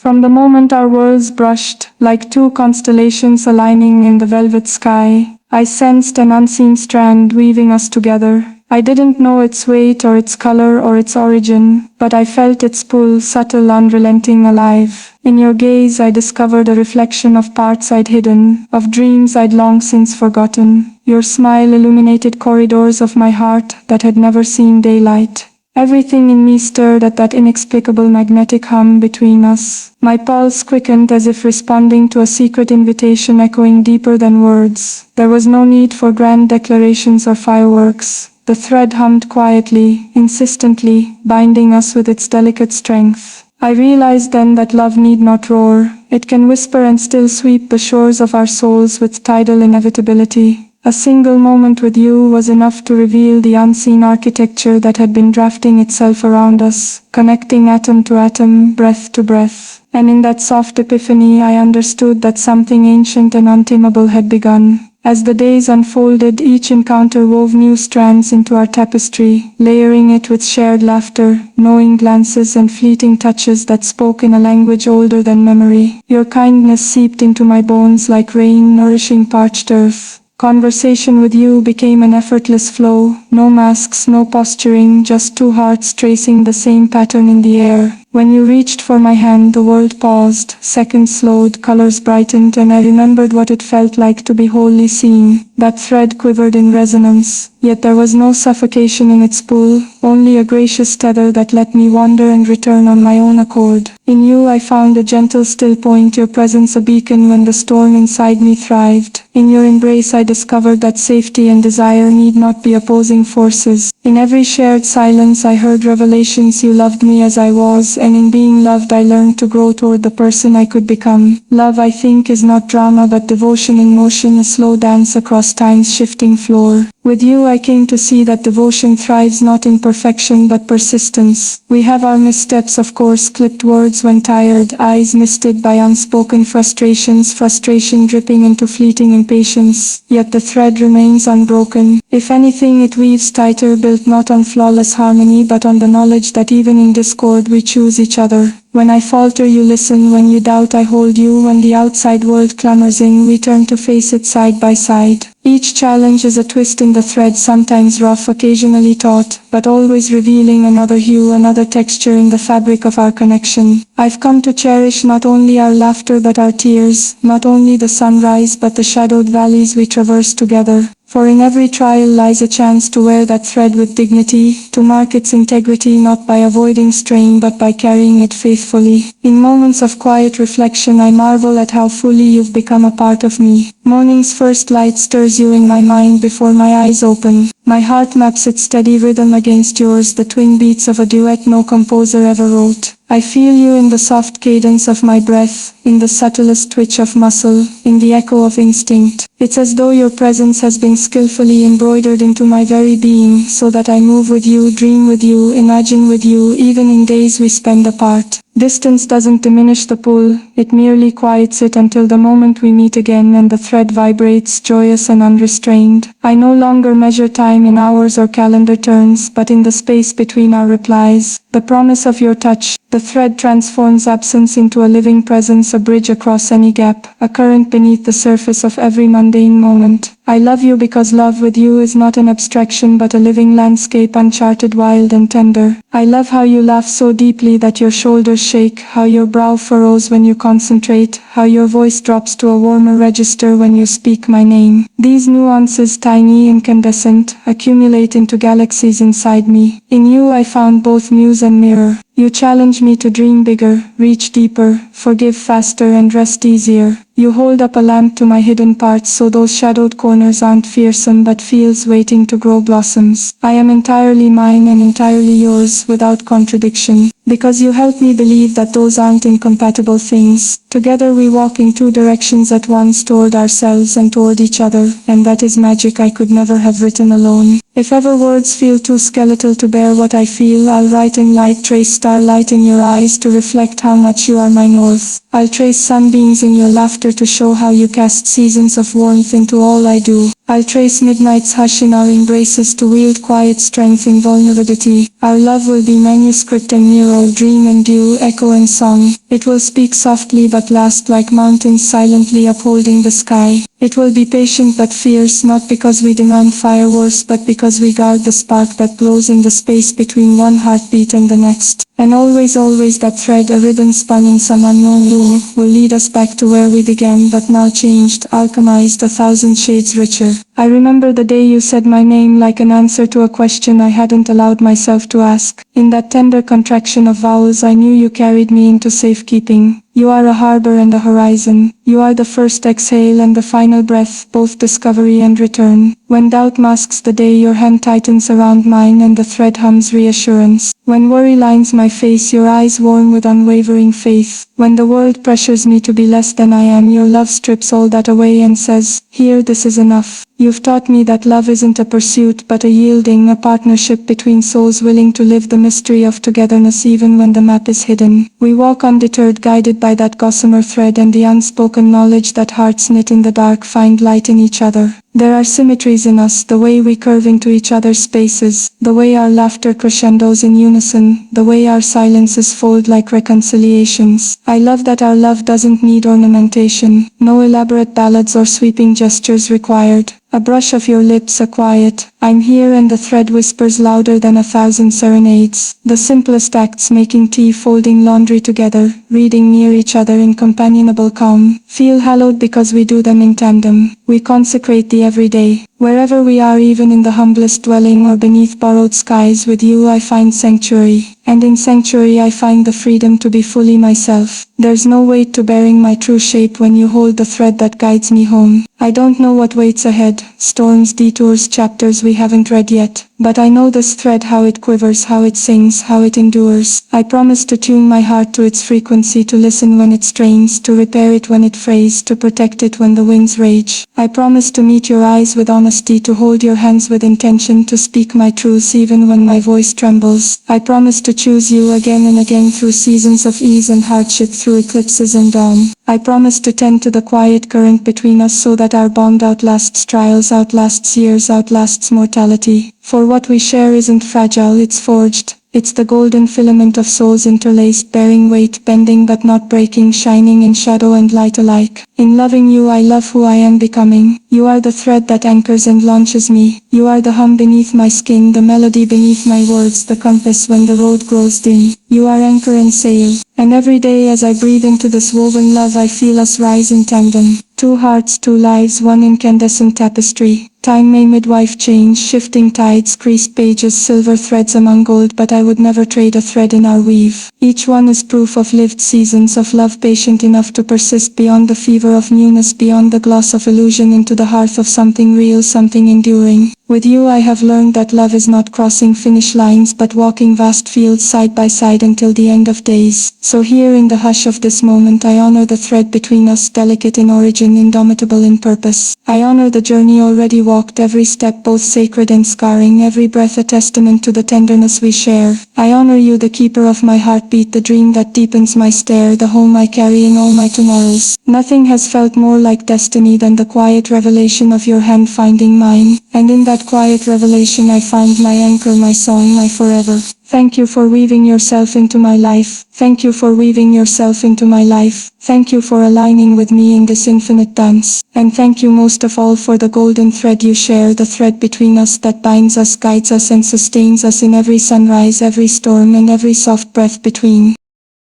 From the moment our worlds brushed, like two constellations aligning in the velvet sky, I sensed an unseen strand weaving us together. I didn't know its weight or its color or its origin, but I felt its pull, subtle, unrelenting, alive. In your gaze I discovered a reflection of parts I'd hidden, of dreams I'd long since forgotten. Your smile illuminated corridors of my heart that had never seen daylight. Everything in me stirred at that inexplicable magnetic hum between us. My pulse quickened as if responding to a secret invitation echoing deeper than words. There was no need for grand declarations or fireworks. The thread hummed quietly, insistently, binding us with its delicate strength. I realized then that love need not roar. It can whisper and still sweep the shores of our souls with tidal inevitability. A single moment with you was enough to reveal the unseen architecture that had been drafting itself around us, connecting atom to atom, breath to breath. And in that soft epiphany I understood that something ancient and untamable had begun. As the days unfolded, each encounter wove new strands into our tapestry, layering it with shared laughter, knowing glances and fleeting touches that spoke in a language older than memory. Your kindness seeped into my bones like rain nourishing parched earth. Conversation with you became an effortless flow, no masks, no posturing, just two hearts tracing the same pattern in the air. When you reached for my hand, the world paused, seconds slowed, colors brightened, and I remembered what it felt like to be wholly seen. That thread quivered in resonance, yet there was no suffocation in its pull, only a gracious tether that let me wander and return on my own accord. In you I found a gentle still point, your presence a beacon when the storm inside me thrived. In your embrace I discovered that safety and desire need not be opposing forces. In every shared silence I heard revelations you loved me as I was, and in being loved I learned to grow toward the person I could become. Love, I think, is not drama but devotion in motion, a slow dance across time's shifting floor. With you I came to see that devotion thrives not in perfection but persistence. We have our missteps, of course, clipped words when tired, eyes misted by unspoken frustrations, frustration dripping into fleeting impatience, yet the thread remains unbroken. If anything, it weaves tighter, built not on flawless harmony but on the knowledge that even in discord we choose each other. When I falter you listen, when you doubt I hold you, when the outside world clamors in we turn to face it side by side. Each challenge is a twist in the thread, sometimes rough, occasionally taut, but always revealing another hue, another texture in the fabric of our connection. I've come to cherish not only our laughter but our tears, not only the sunrise but the shadowed valleys we traverse together. For in every trial lies a chance to wear that thread with dignity, to mark its integrity not by avoiding strain but by carrying it faithfully. In moments of quiet reflection I marvel at how fully you've become a part of me. Morning's first light stirs you in my mind before my eyes open. My heart maps its steady rhythm against yours, the twin beats of a duet no composer ever wrote. I feel you in the soft cadence of my breath, in the subtlest twitch of muscle, in the echo of instinct. It's as though your presence has been skillfully embroidered into my very being, so that I move with you, dream with you, imagine with you, even in days we spend apart. Distance doesn't diminish the pull, it merely quiets it until the moment we meet again and the thread vibrates, joyous and unrestrained. I no longer measure time in hours or calendar turns, but in the space between our replies. The promise of your touch. The thread transforms absence into a living presence, a bridge across any gap, a current beneath the surface of every mundane moment. I love you because love with you is not an abstraction but a living landscape, uncharted, wild and tender. I love how you laugh so deeply that your shoulders shake, how your brow furrows when you concentrate, how your voice drops to a warmer register when you speak my name. These nuances, tiny, incandescent, accumulate into galaxies inside me. In you I found both muse and mirror. You challenge me to dream bigger, reach deeper, forgive faster and rest easier. You hold up a lamp to my hidden parts so those shadowed corners aren't fearsome but fields waiting to grow blossoms. I am entirely mine and entirely yours without contradiction. Because you help me believe that those aren't incompatible things. Together we walk in two directions at once, toward ourselves and toward each other, and that is magic I could never have written alone. If ever words feel too skeletal to bear what I feel, I'll write in light, trace starlight in your eyes to reflect how much you are my north. I'll trace sunbeams in your laughter to show how you cast seasons of warmth into all I do. I'll trace midnight's hush in our embraces to wield quiet strength in vulnerability. Our love will be manuscript and mirror all dream and dew, echo and song. It will speak softly but last like mountains silently upholding the sky. It will be patient but fierce, not because we demand fireworks but because we guard the spark that glows in the space between one heartbeat and the next. And always, always that thread, a ribbon spun in some unknown loom, will lead us back to where we began but now changed, alchemized, 1,000 shades richer. I remember the day you said my name like an answer to a question I hadn't allowed myself to ask. In that tender contraction of vowels I knew you carried me into safekeeping. You are a harbor and a horizon. You are the first exhale and the final breath, both discovery and return. When doubt masks the day, your hand tightens around mine and the thread hums reassurance. When worry lines my face, your eyes warm with unwavering faith. When the world pressures me to be less than I am, your love strips all that away and says, "Here, this is enough." You've taught me that love isn't a pursuit but a yielding, a partnership between souls willing to live the mystery of togetherness even when the map is hidden. We walk undeterred, guided by that gossamer thread and the unspoken knowledge that hearts knit in the dark find light in each other. There are symmetries in us, the way we curve into each other's spaces, the way our laughter crescendos in unison, the way our silences fold like reconciliations. I love that our love doesn't need ornamentation, no elaborate ballads or sweeping gestures required. A brush of your lips, a quiet, "I'm here," and the thread whispers louder than 1,000 serenades. The simplest acts, making tea, folding laundry together, reading near each other in companionable calm, feel hallowed because we do them in tandem. We consecrate the everyday. Wherever we are, even in the humblest dwelling or beneath borrowed skies, with you I find sanctuary. And in sanctuary I find the freedom to be fully myself. There's no weight to bearing my true shape when you hold the thread that guides me home. I don't know what waits ahead, storms, detours, chapters we haven't read yet. But I know this thread, how it quivers, how it sings, how it endures. I promise to tune my heart to its frequency, to listen when it strains, to repair it when it frays, to protect it when the winds rage. I promise to meet your eyes with honesty, to hold your hands with intention, to speak my truths even when my voice trembles. I promise to choose you again and again through seasons of ease and hardship, through eclipses and dawn. I promise to tend to the quiet current between us so that our bond outlasts trials, outlasts years, outlasts mortality. For what we share isn't fragile, it's forged. It's the golden filament of souls interlaced, bearing weight, bending but not breaking, shining in shadow and light alike. In loving you I love who I am becoming. You are the thread that anchors and launches me. You are the hum beneath my skin, the melody beneath my words, the compass when the road grows dim. You are anchor and sail. And every day as I breathe into this woven love I feel us rise in tandem. Two hearts, two lives, one incandescent tapestry. Time may midwife change, shifting tides, creased pages, silver threads among gold, but I would never trade a thread in our weave. Each one is proof of lived seasons of love, patient enough to persist beyond the fever of newness, beyond the gloss of illusion, into the hearth of something real, something enduring. With you I have learned that love is not crossing finish lines but walking vast fields side by side until the end of days. So here in the hush of this moment I honor the thread between us, delicate in origin, indomitable in purpose. I honor the journey already walked, every step both sacred and scarring, every breath a testament to the tenderness we share. I honor you, the keeper of my heartbeat, the dream that deepens my stare, the home I carry in all my tomorrows. Nothing has felt more like destiny than the quiet revelation of your hand finding mine. And in that quiet revelation I find my anchor, my song, my forever. Thank you for weaving yourself into my life. Thank you for weaving yourself into my life. Thank you for aligning with me in this infinite dance. And thank you most of all for the golden thread you share, the thread between us that binds us, guides us and sustains us in every sunrise, every storm and every soft breath between.